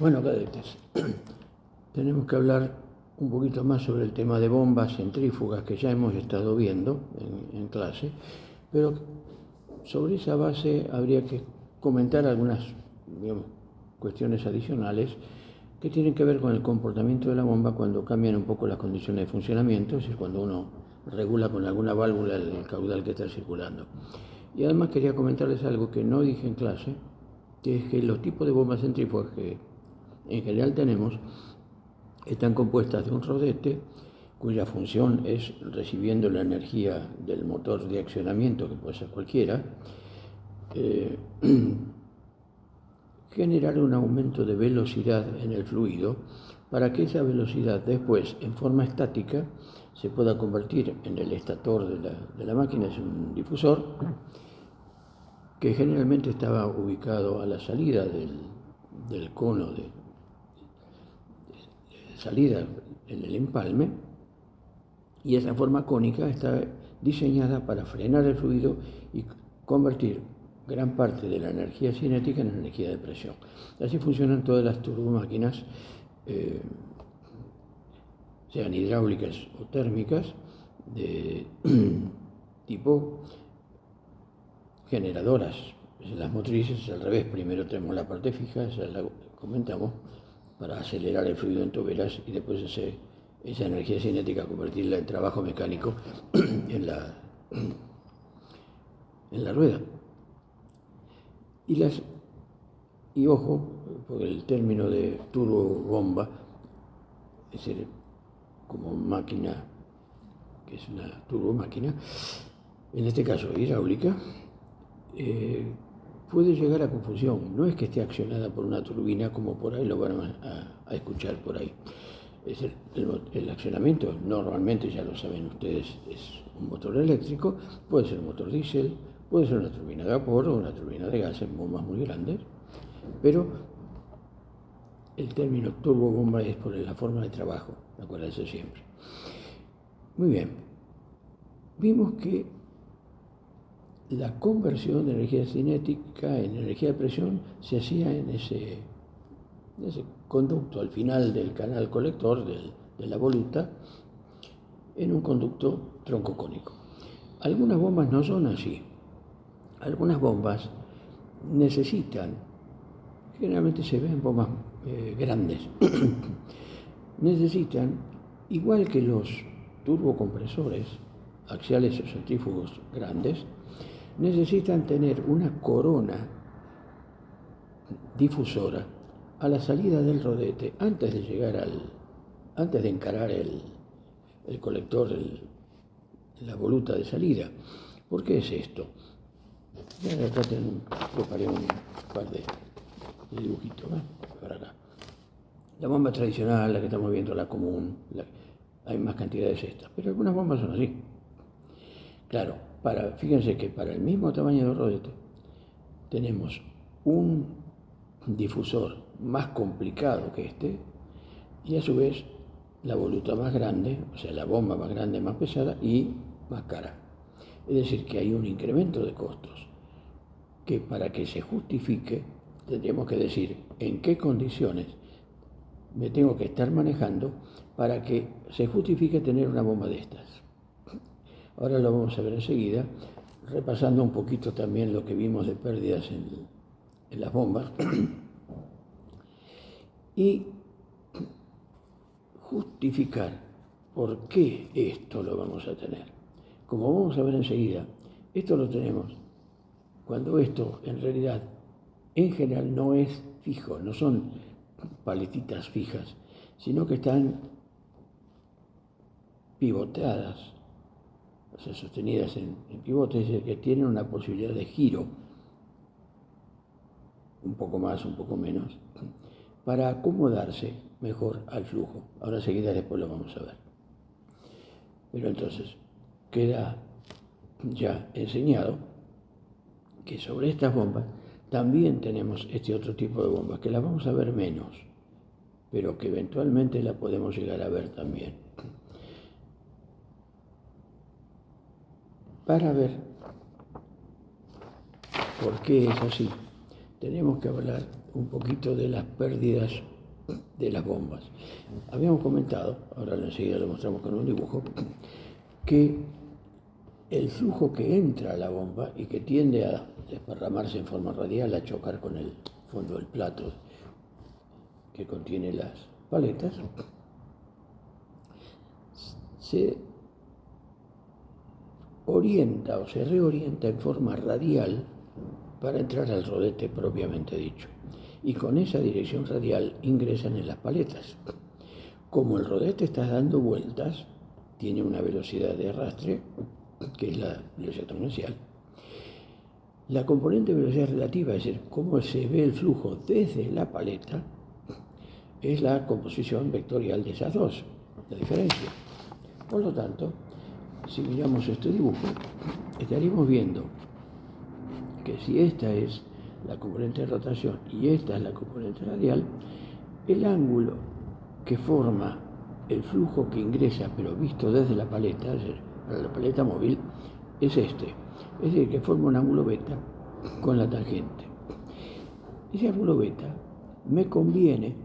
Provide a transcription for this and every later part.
Bueno, cadetes, tenemos que hablar un poquito más sobre el tema de bombas centrífugas que ya hemos estado viendo en clase, pero sobre esa base habría que comentar algunas, digamos, cuestiones adicionales que tienen que ver con el comportamiento de la bomba cuando cambian un poco las condiciones de funcionamiento, es decir, cuando uno regula con alguna válvula el caudal que está circulando. Y además quería comentarles algo que no dije en clase, que es que los tipos de bombas centrífugas que en general tenemos están compuestas de un rodete cuya función es, recibiendo la energía del motor de accionamiento, que puede ser cualquiera, generar un aumento de velocidad en el fluido para que esa velocidad después, en forma estática, se pueda convertir en el estator de la máquina. Es un difusor que generalmente estaba ubicado a la salida del cono de salida en el empalme, y esa forma cónica está diseñada para frenar el fluido y convertir gran parte de la energía cinética en energía de presión. Así funcionan todas las turbomáquinas, sean hidráulicas o térmicas, de tipo generadoras. Las motrices, al revés, primero tenemos la parte fija, esa la comentamos, para acelerar el fluido en tuberas y después esa energía cinética convertirla en trabajo mecánico en la rueda. Y ojo, porque el término de turbobomba, es decir, como máquina, que es una turbomáquina, en este caso hidráulica, puede llegar a confusión. No es que esté accionada por una turbina, como por ahí lo van a escuchar por ahí. El accionamiento normalmente, ya lo saben ustedes, es un motor eléctrico, puede ser un motor diésel, puede ser una turbina de vapor o una turbina de gas en bombas muy grandes, pero el término turbobomba es por la forma de trabajo, acuérdense siempre. Muy bien, vimos que la conversión de energía cinética en energía de presión se hacía en ese conducto al final del canal colector de la voluta, en un conducto troncocónico. Algunas bombas no son así. Algunas bombas necesitan, generalmente se ven bombas grandes, necesitan, igual que los turbocompresores axiales o centrífugos grandes, necesitan tener una corona difusora a la salida del rodete antes de encarar el colector, la voluta de salida. ¿Por qué es esto? Ya acá preparé un par de dibujitos, para acá. La bomba tradicional, la que estamos viendo, la común, hay más cantidades de estas, pero algunas bombas son así. Claro, fíjense que para el mismo tamaño del rodete tenemos un difusor más complicado que este, y a su vez la voluta más grande, o sea, la bomba más grande, más pesada y más cara. Es decir, que hay un incremento de costos que, para que se justifique, tendríamos que decir en qué condiciones me tengo que estar manejando para que se justifique tener una bomba de estas. Ahora lo vamos a ver enseguida, repasando un poquito también lo que vimos de pérdidas en las bombas y justificar por qué esto lo vamos a tener. Como vamos a ver enseguida, esto lo tenemos cuando esto en realidad en general no es fijo, no son paletitas fijas, sino que están pivoteadas, o sea, sostenidas en pivotes, es decir, que tienen una posibilidad de giro, un poco más, un poco menos, para acomodarse mejor al flujo. Ahora enseguida después lo vamos a ver. Pero entonces queda ya enseñado que sobre estas bombas también tenemos este otro tipo de bombas, que las vamos a ver menos, pero que eventualmente la podemos llegar a ver también. Para ver por qué es así, tenemos que hablar un poquito de las pérdidas de las bombas. Habíamos comentado, ahora enseguida lo mostramos con un dibujo, que el flujo que entra a la bomba y que tiende a desparramarse en forma radial, a chocar con el fondo del plato que contiene las paletas, se orienta o se reorienta en forma radial para entrar al rodete propiamente dicho. Y con esa dirección radial ingresan en las paletas. Como el rodete está dando vueltas, tiene una velocidad de arrastre, que es la velocidad exponencial. La componente de velocidad relativa, es decir, cómo se ve el flujo desde la paleta, es la composición vectorial de esas dos, la diferencia. Por lo tanto, si miramos este dibujo, estaríamos viendo que si esta es la componente de rotación y esta es la componente radial, el ángulo que forma el flujo que ingresa, pero visto desde la paleta, es decir, para la paleta móvil, es este. Es decir, que forma un ángulo beta con la tangente. Ese ángulo beta me conviene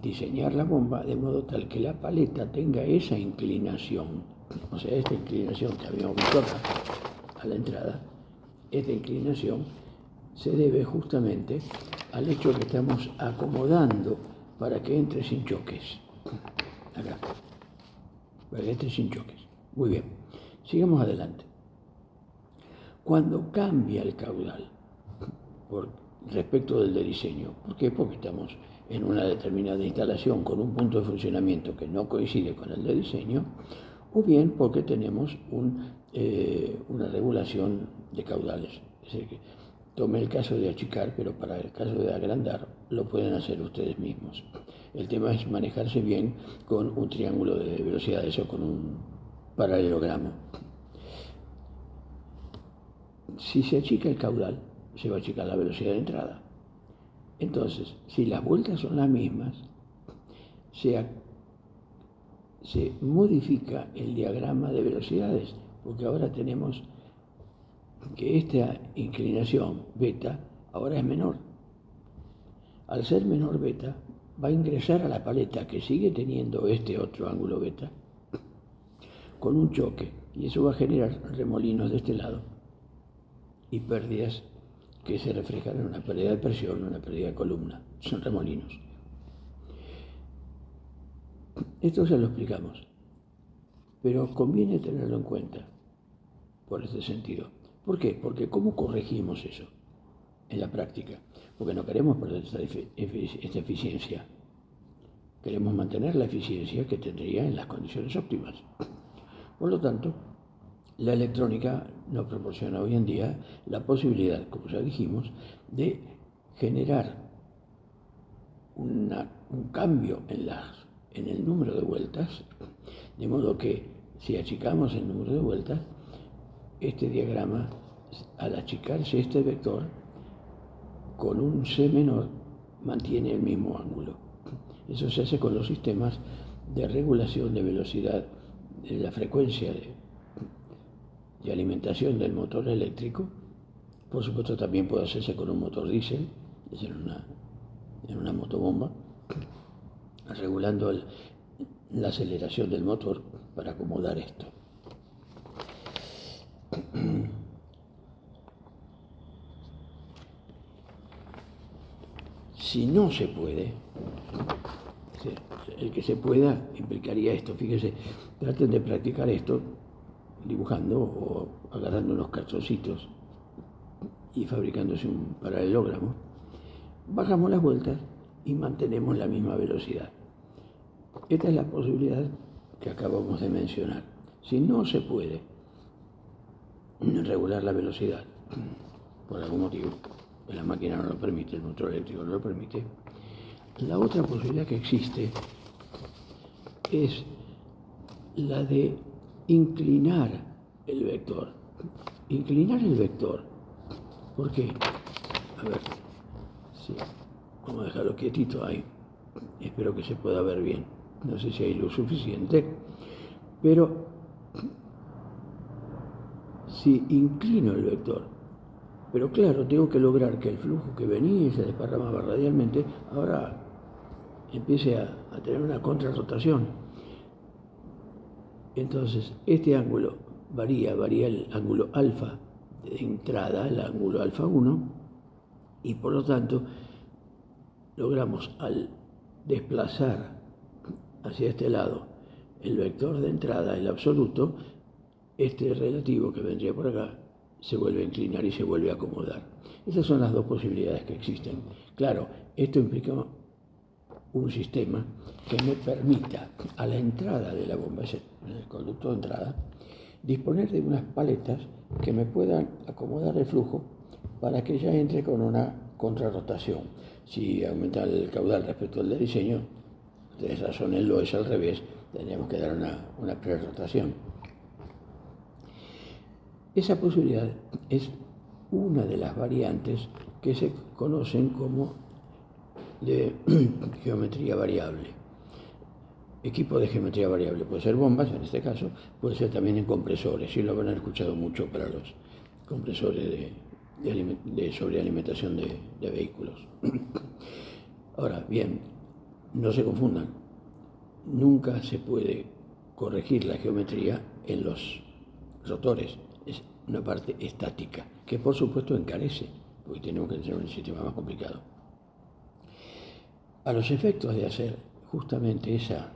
diseñar la bomba de modo tal que la paleta tenga esa inclinación, o sea, esta inclinación que habíamos visto acá, a la entrada. Esta inclinación se debe justamente al hecho que estamos acomodando para que entre sin choques. Acá, para que entre sin choques. Muy bien, sigamos adelante. Cuando cambia el caudal respecto del de diseño, ¿por qué? Porque estamos en una determinada instalación con un punto de funcionamiento que no coincide con el de diseño, o bien porque tenemos una regulación de caudales. Es decir, que tome el caso de achicar, pero para el caso de agrandar lo pueden hacer ustedes mismos. El tema es manejarse bien con un triángulo de velocidades o con un paralelogramo. Si se achica el caudal, se va a achicar la velocidad de entrada. Entonces, si las vueltas son las mismas, se modifica el diagrama de velocidades, porque ahora tenemos que esta inclinación beta ahora es menor. Al ser menor beta, va a ingresar a la paleta que sigue teniendo este otro ángulo beta con un choque, y eso va a generar remolinos de este lado y pérdidas que se reflejan en una pérdida de presión, una pérdida de columna. Son remolinos. Esto ya lo explicamos, pero conviene tenerlo en cuenta por este sentido. ¿Por qué? Porque ¿cómo corregimos eso en la práctica? Porque no queremos perder esta eficiencia. Queremos mantener la eficiencia que tendría en las condiciones óptimas. Por lo tanto, la electrónica nos proporciona hoy en día la posibilidad, como ya dijimos, de generar un cambio en el número de vueltas, de modo que si achicamos el número de vueltas, este diagrama, al achicarse este vector, con un C menor, mantiene el mismo ángulo. Eso se hace con los sistemas de regulación de velocidad, de la frecuencia de alimentación del motor eléctrico. Por supuesto, también puede hacerse con un motor diésel, es en una motobomba, regulando la aceleración del motor para acomodar esto. Si no se puede, el que se pueda implicaría esto. Fíjense, traten de practicar esto dibujando o agarrando unos cartoncitos y fabricándose un paralelogramo. Bajamos las vueltas y mantenemos la misma velocidad. Esta es la posibilidad que acabamos de mencionar. Si no se puede regular la velocidad por algún motivo, pues la máquina no lo permite, el motor eléctrico no lo permite, la otra posibilidad que existe es la de inclinar el vector. Inclinar el vector. ¿Por qué? A ver, sí, vamos a dejarlo quietito ahí. Espero que se pueda ver bien. No sé si hay luz suficiente, pero si inclino el vector Pero claro, tengo que lograr que el flujo que venía y se desparramaba radialmente, ahora empiece a tener una contrarrotación. Entonces, este ángulo varía el ángulo alfa de entrada, el ángulo alfa 1, y por lo tanto logramos al desplazar hacia este lado el vector de entrada, el absoluto, este relativo que vendría por acá se vuelve a inclinar y se vuelve a acomodar. Esas son las dos posibilidades que existen. Claro, esto implica un sistema que me permita a la entrada de la bomba, en el conducto de entrada, disponer de unas paletas que me puedan acomodar el flujo para que ya entre con una contrarrotación. Si aumenta el caudal respecto al de diseño, ustedes razónenlo, es al revés, tendríamos que dar una prerrotación. Esa posibilidad es una de las variantes que se conocen como de geometría variable. Equipo de geometría variable puede ser bombas, en este caso, puede ser también en compresores, y lo habrán escuchado mucho para los compresores de sobrealimentación de vehículos. Ahora, bien, no se confundan, nunca se puede corregir la geometría en los rotores, es una parte estática, que por supuesto encarece, porque tenemos que tener un sistema más complicado. A los efectos de hacer justamente esa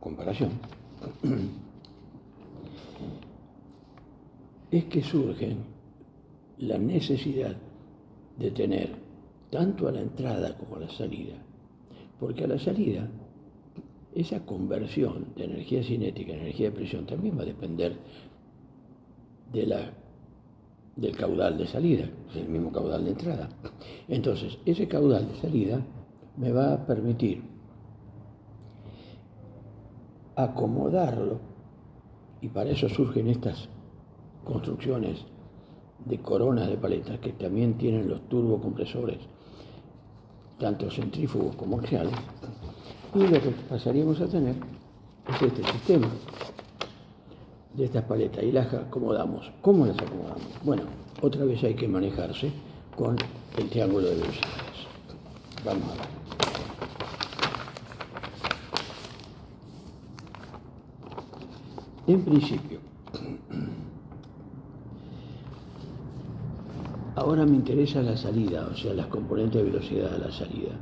comparación, es que surge la necesidad de tener tanto a la entrada como a la salida, porque a la salida esa conversión de energía cinética en energía de presión también va a depender del caudal de salida, es el mismo caudal de entrada. Entonces, ese caudal de salida me va a permitir acomodarlo, y para eso surgen estas construcciones de coronas de paletas que también tienen los turbocompresores, tanto centrífugos como axiales, y lo que pasaríamos a tener es este sistema de estas paletas y las acomodamos. ¿Cómo las acomodamos? Bueno, otra vez hay que manejarse con el triángulo de velocidades. Vamos a ver. En principio, ahora me interesa la salida, o sea, las componentes de velocidad de la salida.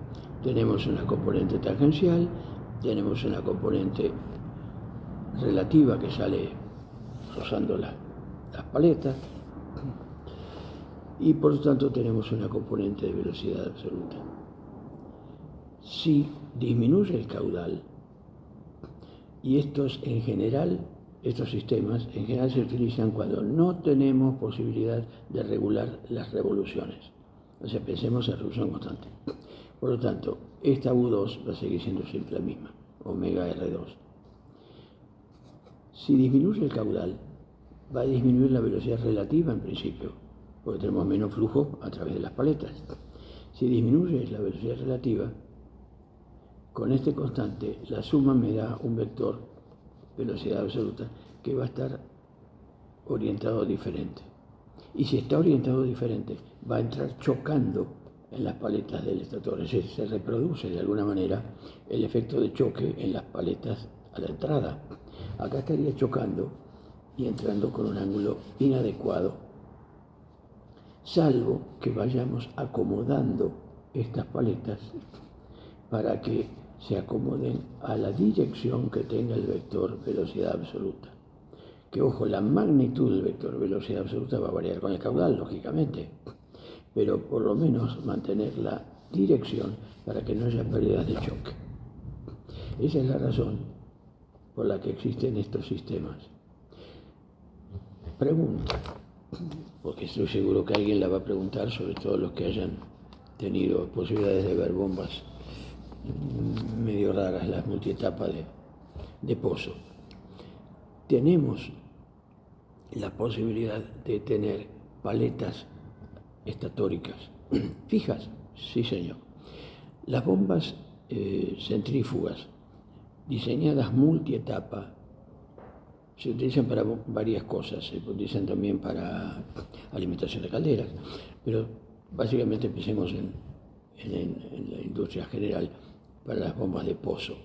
Tenemos una componente tangencial, tenemos una componente relativa que sale rozando las paletas, y por lo tanto tenemos una componente de velocidad absoluta. Si disminuye el caudal, y estos sistemas en general se utilizan cuando no tenemos posibilidad de regular las revoluciones. O sea, pensemos en revolución constante. Por lo tanto, esta U2 va a seguir siendo siempre la misma, omega R2. Si disminuye el caudal, va a disminuir la velocidad relativa en principio, porque tenemos menos flujo a través de las paletas. Si disminuye la velocidad relativa, con este constante, la suma me da un vector velocidad absoluta que va a estar orientado diferente. Y si está orientado diferente, va a entrar chocando en las paletas del estator. Es decir, se reproduce de alguna manera el efecto de choque en las paletas a la entrada. Acá estaría chocando y entrando con un ángulo inadecuado, salvo que vayamos acomodando estas paletas para que se acomoden a la dirección que tenga el vector velocidad absoluta. Que ojo, la magnitud del vector velocidad absoluta va a variar con el caudal, lógicamente, pero por lo menos mantener la dirección para que no haya pérdidas de choque. Esa es la razón por la que existen estos sistemas. Pregunta, porque estoy seguro que alguien la va a preguntar, sobre todo los que hayan tenido posibilidades de ver bombas medio raras, las multietapas de pozo. Tenemos la posibilidad de tener paletas estatóricas fijas, sí señor. Las bombas centrífugas diseñadas multietapa se utilizan para varias cosas, se utilizan también para alimentación de calderas, pero básicamente empecemos en la industria general para las bombas de pozo,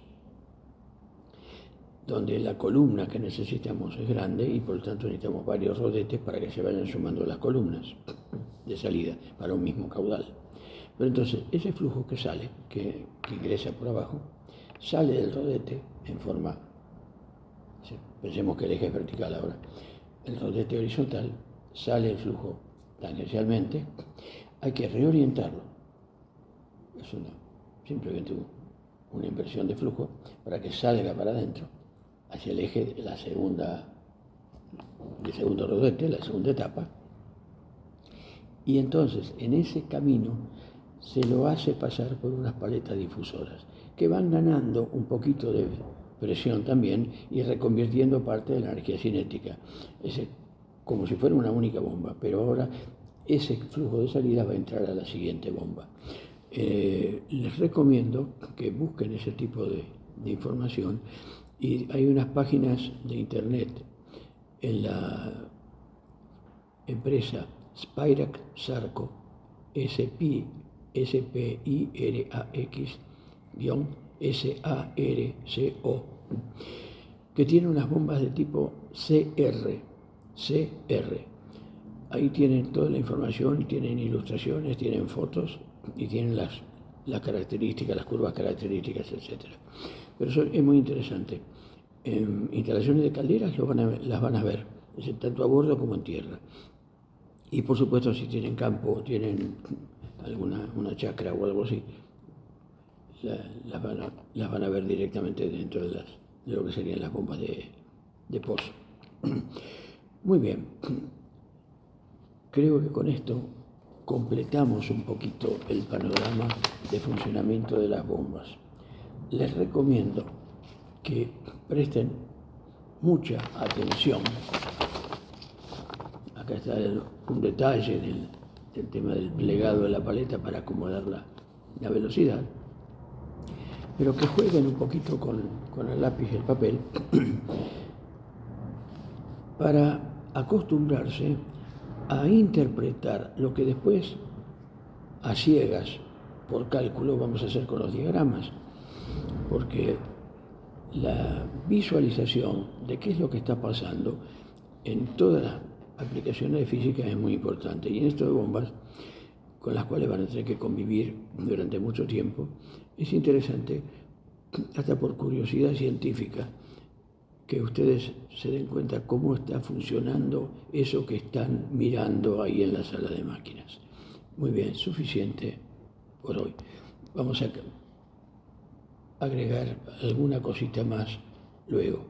donde la columna que necesitamos es grande y por lo tanto necesitamos varios rodetes para que se vayan sumando las columnas de salida para un mismo caudal. Pero entonces ese flujo que sale, que ingresa por abajo, sale del rodete en forma, pensemos que el eje es vertical ahora, el rodete horizontal, sale el flujo tangencialmente, hay que reorientarlo, es simplemente una inversión de flujo para que salga para adentro, hacia el eje de el segundo rodete, la segunda etapa, y entonces en ese camino se lo hace pasar por unas paletas difusoras que van ganando un poquito de presión también y reconvirtiendo parte de la energía cinética, como si fuera una única bomba, pero ahora ese flujo de salida va a entrar a la siguiente bomba. Les recomiendo que busquen ese tipo de información y hay unas páginas de internet en la empresa Spirax Sarco, SPIRAX-SARCO, que tiene unas bombas de tipo CR. Ahí tienen toda la información, tienen ilustraciones, tienen fotos y tienen las características, las curvas características, etc. Pero eso es muy interesante. En instalaciones de calderas las van a ver, tanto a bordo como en tierra. Y por supuesto, si tienen campo, tienen una chacra o algo así, las van a ver directamente dentro de lo que serían las bombas de pozo. Muy bien, creo que con esto completamos un poquito el panorama de funcionamiento de las bombas. Les recomiendo que presten mucha atención. Acá está un detalle del tema del plegado de la paleta para acomodar la velocidad, pero que jueguen un poquito con el lápiz y el papel para acostumbrarse a interpretar lo que después a ciegas por cálculo vamos a hacer con los diagramas, porque la visualización de qué es lo que está pasando en todas las aplicaciones de física es muy importante, y en esto de bombas, con las cuales van a tener que convivir durante mucho tiempo, es interesante, hasta por curiosidad científica, que ustedes se den cuenta cómo está funcionando eso que están mirando ahí en la sala de máquinas. Muy bien, suficiente por hoy. Vamos a agregar alguna cosita más luego.